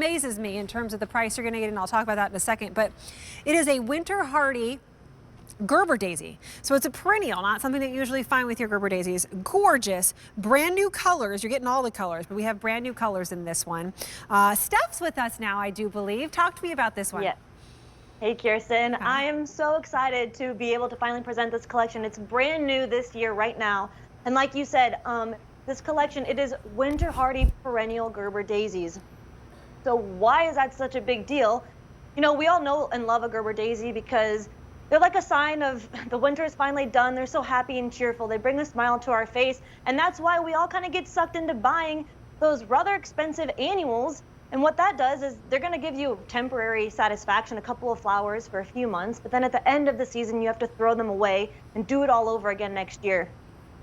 amazes me in terms of the price you're going to get, and I'll talk about that in a second. But it is a winter hardy Gerber daisy. So it's a perennial, not something that you usually find with your Gerber daisies. Gorgeous, brand new colors. You're getting all the colors, but we have brand new colors in this one. Steph's with us now, I do believe. Talk to me about this one. Yeah. Hey, Kirsten. Okay. I am so excited to be able to finally present this collection. It's brand new this year right now. And like you said, this collection, it is winter hardy perennial Gerber daisies. So why is that such a big deal? You know, we all know and love a Gerber daisy because they're like a sign of the winter is finally done. They're so happy and cheerful. They bring a smile to our face. And that's why we all kind of get sucked into buying those rather expensive annuals. And what that does is they're going to give you temporary satisfaction, a couple of flowers for a few months. But then at the end of the season, you have to throw them away and do it all over again next year.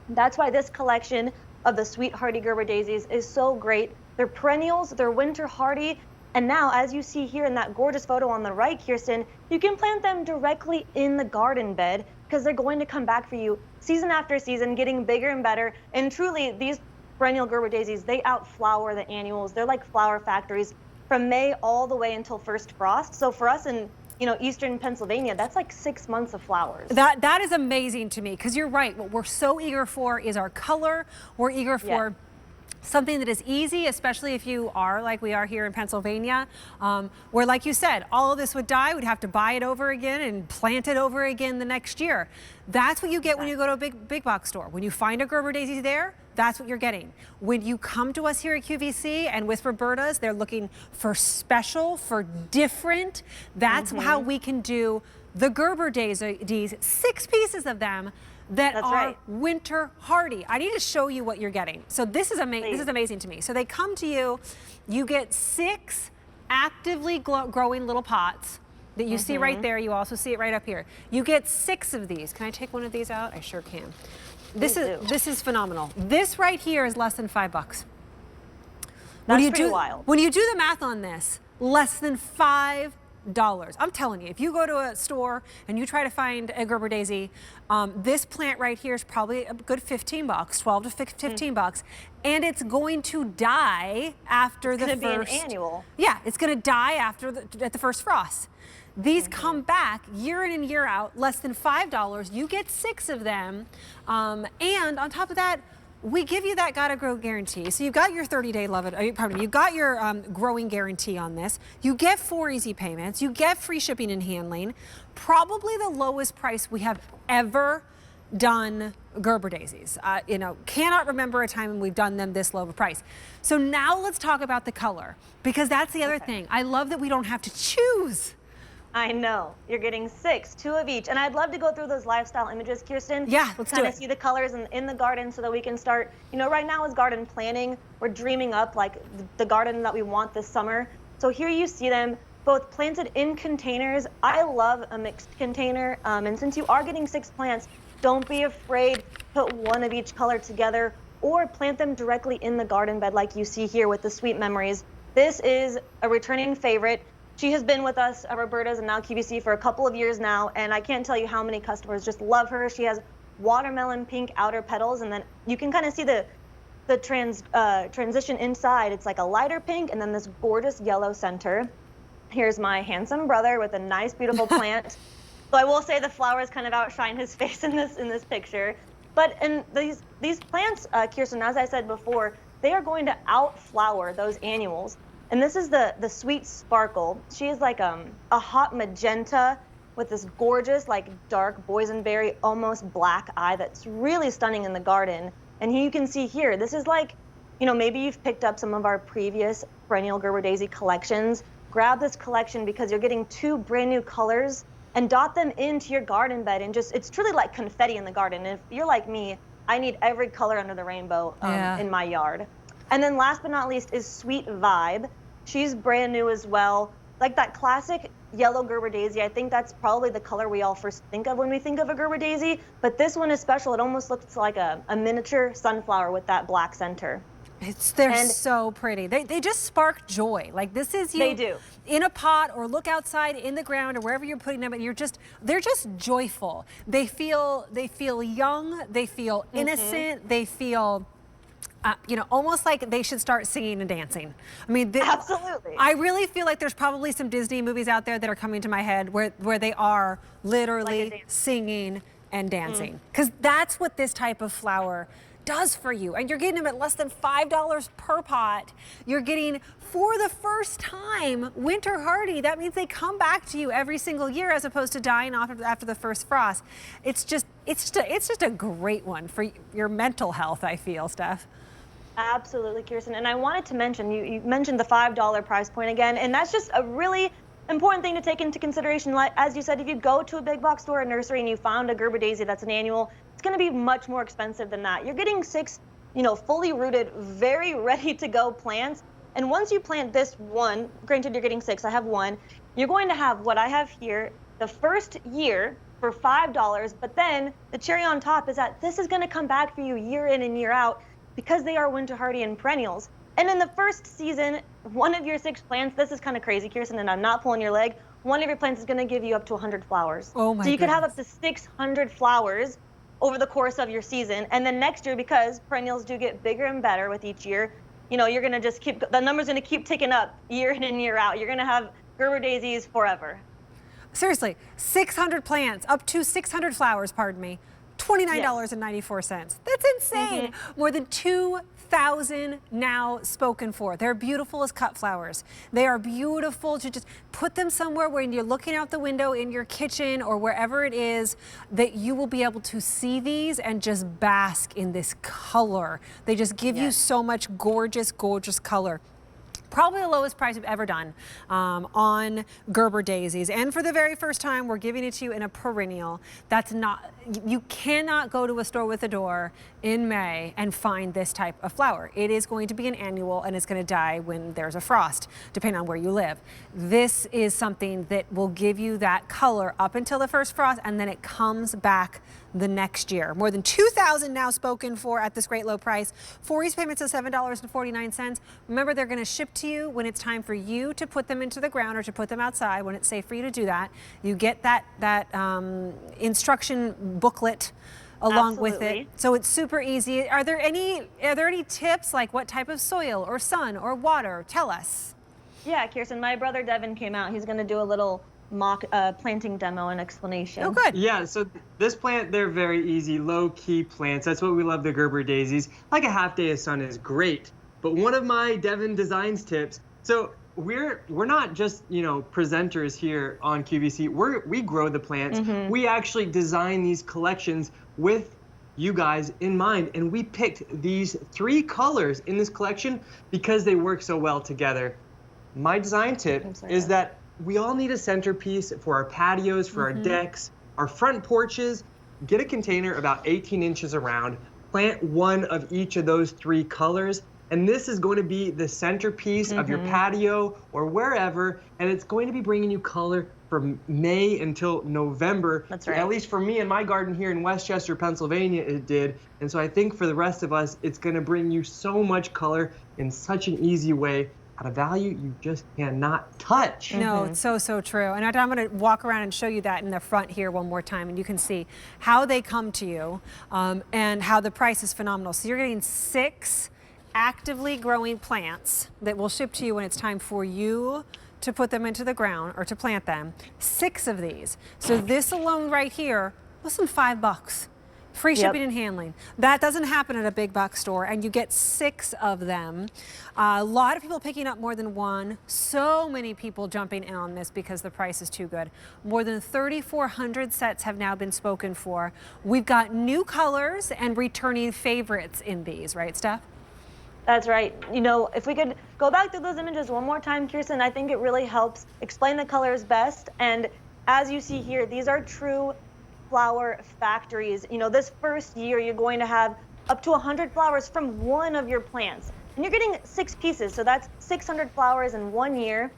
That's why this collection of the sweet hardy Gerber daisies is so great. They're perennials, they're winter hardy. And now, as you see here in that gorgeous photo on the right, Kirsten, you can plant them directly in the garden bed because they're going to come back for you season after season, getting bigger and better. And truly, these perennial Gerber daisies, they outflower the annuals. They're like flower factories from May all the way until first frost. So for us in eastern Pennsylvania, that's like 6 months of flowers. That is amazing to me because you're right. What we're so eager for is our color. We're eager for something that is easy, especially if you are like we are here in Pennsylvania, where, like you said, all of this would die. We'd have to buy it over again and plant it over again the next year. That's what you get when you go to a big box store. When you find a Gerber daisy there, that's what you're getting. When you come to us here at QVC and with Roberta's, they're looking for special, for different. That's how we can do the Gerber daisies, 6 pieces of them that are winter hardy. I need to show you what you're getting. So this is amazing. This is amazing to me. So they come to you, you get 6 actively growing little pots that you see right there. You also see it right up here. You get 6 of these. Can I take one of these out? I sure can. This is phenomenal. This right here is less than $5. That's pretty wild. When you do the math on this, less than $5. I'm telling you, if you go to a store and you try to find a Gerber daisy, this plant right here is probably a good $15, 12 to 15 bucks, and it's going to die after the first. It's going to be an annual. Yeah, it's going to die at the first frost. These come back year in and year out, less than $5. You get 6 of them, and on top of that, we give you that gotta grow guarantee. So you've got your 30-day you've got your growing guarantee on this. You get 4 easy payments. You get free shipping and handling. Probably the lowest price we have ever done Gerber daisies. Cannot remember a time when we've done them this low of a price. So now let's talk about the color, because that's the other thing. I love that we don't have to choose. I know. You're getting 6, 2 of each. And I'd love to go through those lifestyle images, Kirsten. Yeah, let's do it. Kind of see the colors in the garden so that we can start, right now is garden planning. We're dreaming up like the garden that we want this summer. So here you see them both planted in containers. I love a mixed container. And since you are getting 6 plants, don't be afraid. Put one of each color together or plant them directly in the garden bed like you see here with the Sweet Memories. This is a returning favorite. She has been with us at Roberta's and now QVC for a couple of years now, and I can't tell you how many customers just love her. She has watermelon pink outer petals, and then you can kind of see the transition inside. It's like a lighter pink and then this gorgeous yellow center. Here's my handsome brother with a nice, beautiful plant. So I will say the flowers kind of outshine his face in this picture. But in these plants, Kirsten, as I said before, they are going to outflower those annuals. And this is the Sweet Sparkle. She is like a hot magenta with this gorgeous, like dark boysenberry, almost black eye that's really stunning in the garden. And here you can see here, this is like, maybe you've picked up some of our previous perennial Gerber daisy collections. Grab this collection because you're getting 2 brand new colors and dot them into your garden bed. And it's truly like confetti in the garden. And if you're like me, I need every color under the rainbow in my yard. And then last but not least is Sweet Vibe. She's brand new as well. Like that classic yellow Gerber daisy, I think that's probably the color we all first think of when we think of a Gerber daisy. But this one is special. It almost looks like a miniature sunflower with that black center. They're so pretty. They just spark joy. Like this is you they do. In a pot or look outside in the ground or wherever you're putting them, and they're just joyful. They feel young, they feel innocent, they feel almost like they should start singing and dancing. I mean, Absolutely. I really feel like there's probably some Disney movies out there that are coming to my head where they are literally singing and dancing. Because that's what this type of flower does for you. And you're getting them at less than $5 per pot. You're getting, for the first time, winter hardy. That means they come back to you every single year as opposed to dying off after the first frost. It's just a great one for your mental health, I feel, Steph. Absolutely, Kirsten. And I wanted to mention, you mentioned the $5 price point again, and that's just a really important thing to take into consideration. Like, as you said, if you go to a big box store or nursery and you found a Gerber daisy that's an annual, it's going to be much more expensive than that. You're getting 6, fully rooted, very ready to go plants. And once you plant this one, granted you're getting 6, I have 1, you're going to have what I have here the first year for $5, but then the cherry on top is that this is going to come back for you year in and year out because they are winter hardy and perennials. And in the first season, one of your 6 plants, this is kind of crazy, Kirsten, and I'm not pulling your leg, one of your plants is going to give you up to 100 flowers. Oh my So you could have goodness. up to 600 flowers over the course of your season. And then next year, because perennials do get bigger and better with each year, you're going to just the number's going to keep ticking up year in and year out. You're going to have Gerber daisies forever. Seriously, 600 plants, up to 600 flowers, pardon me, $29.94. That's insane. More than 2,000 now spoken for. They're beautiful as cut flowers. They are beautiful to just put them somewhere when you're looking out the window in your kitchen or wherever it is that you will be able to see these and just bask in this color. They just give you so much gorgeous, gorgeous color. Probably the lowest price we've ever done on Gerber daisies. And for the very first time, we're giving it to you in a perennial. That's not, you cannot go to a store with a door in May and find this type of flower. It is going to be an annual and it's going to die when there's a frost, depending on where you live. This is something that will give you that color up until the first frost, and then it comes back the next year. More than 2,000 now spoken for at this great low price. 4 easy payments of $7.49. Remember, they're going to ship to you when it's time for you to put them into the ground or to put them outside when it's safe for you to do that. You get that instruction booklet along with it, so it's super easy. Are there any tips, like what type of soil or sun or water? Tell us. Yeah, Kirsten, my brother Devin came out. He's going to do a little mock planting demo and explanation. Oh, good. Yeah, so this plant, they're very easy, low-key plants. That's what we love the Gerber daisies. Like a half day of sun is great. But one of my Devin Designs tips, so we're not just, presenters here on QVC. We grow the plants. We actually design these collections with you guys in mind. And we picked these 3 colors in this collection because they work so well together. My design tip is that we all need a centerpiece for our patios, for our decks, our front porches. Get a container about 18 inches around, plant one of each of those 3 colors, and this is going to be the centerpiece of your patio or wherever, and it's going to be bringing you color from May until November. That's right. At least for me in my garden here in Westchester, Pennsylvania, it did. And so I think for the rest of us, it's going to bring you so much color in such an easy way at a value you just cannot touch. No, it's so true. And I'm going to walk around and show you that in the front here one more time, and you can see how they come to you and how the price is phenomenal. So you're getting 6 actively growing plants that will ship to you when it's time for you to put them into the ground or to plant them. 6 of these. So this alone right here, less than $5. Free shipping and handling. That doesn't happen at a big box store, and you get 6 of them. A lot of people picking up more than 1. So many people jumping in on this because the price is too good. More than 3,400 sets have now been spoken for. We've got new colors and returning favorites in these, right, Steph? That's right. If we could go back to those images one more time, Kirsten, I think it really helps explain the colors best. And as you see here, these are true flower factories. This first year, you're going to have up to 100 flowers from one of your plants. And you're getting 6 pieces, so that's 600 flowers in 1 year.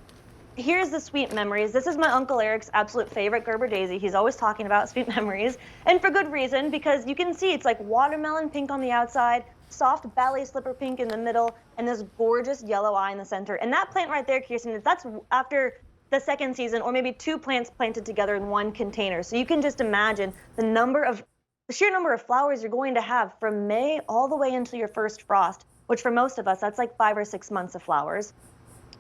Here's the sweet memories. This is my Uncle Eric's absolute favorite Gerber daisy. He's always talking about sweet memories, and for good reason, because you can see it's like watermelon pink on the outside, soft ballet slipper pink in the middle, and this gorgeous yellow eye in the center. And that plant right there, Kirsten, that's after the second season, or maybe 2 plants planted together in one container. So you can just imagine the sheer number of flowers you're going to have from May all the way until your first frost. which for most of us, that's like 5 or 6 months of flowers.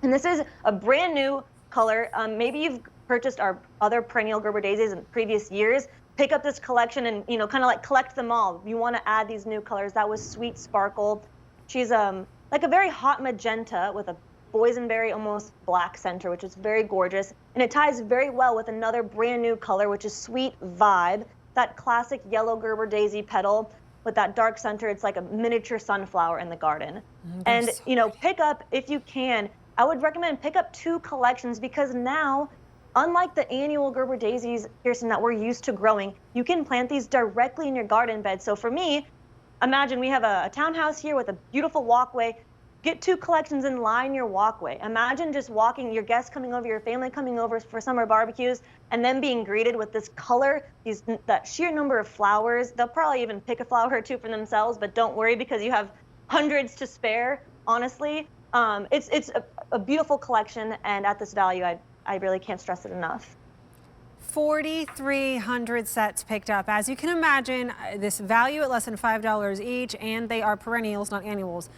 And this is a brand new color. Maybe you've purchased our other perennial Gerber daisies in previous years. Pick up this collection and, you know, kind of like collect them all. You want to add these new colors. That was Sweet Sparkle. She's like a very hot magenta with a boysenberry, almost black center, which is very gorgeous. And it ties very well with another brand new color, which is Sweet Vibe, that classic yellow Gerber daisy petal with that dark center. It's like a miniature sunflower in the garden. And, you know, pick up, if you can, I would recommend pick up 2 collections, because now, unlike the annual Gerber daisies, Kirsten, that we're used to growing, you can plant these directly in your garden bed. So for me, imagine we have a townhouse here with a beautiful walkway. Get 2 collections and line your walkway. Imagine just walking, your guests coming over, your family coming over for summer barbecues, and then being greeted with this color, that sheer number of flowers. They'll probably even pick a flower or 2 for themselves, but don't worry, because you have hundreds to spare, honestly. It's a beautiful collection, and at this value, I really can't stress it enough. 4,300 sets picked up. As you can imagine, this value at less than $5 each, and they are perennials, not annuals,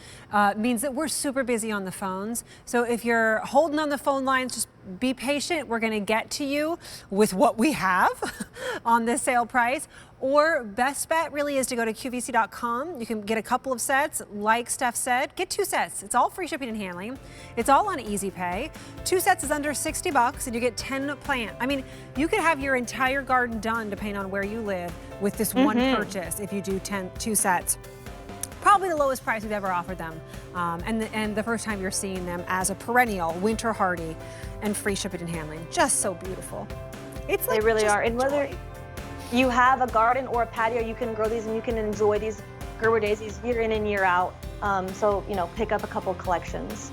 means that we're super busy on the phones. So if you're holding on the phone lines, just be patient. We're going to get to you with what we have on this sale price. Or best bet really is to go to QVC.com. You can get a couple of sets. Like Steph said, get 2 sets. It's all free shipping and handling. It's all on Easy Pay. 2 sets is under $60 and you get 10 plants. I mean, you could have your entire garden done depending on where you live with this one purchase if you do 2 sets. Probably the lowest price we've ever offered them. And the first time you're seeing them as a perennial, winter hardy, and free shipping and handling. Just so beautiful. It's like they really are. And whether joy. You have a garden or a patio, you can grow these and you can enjoy these Gerber daisies year in and year out. So, you know, pick up a couple collections.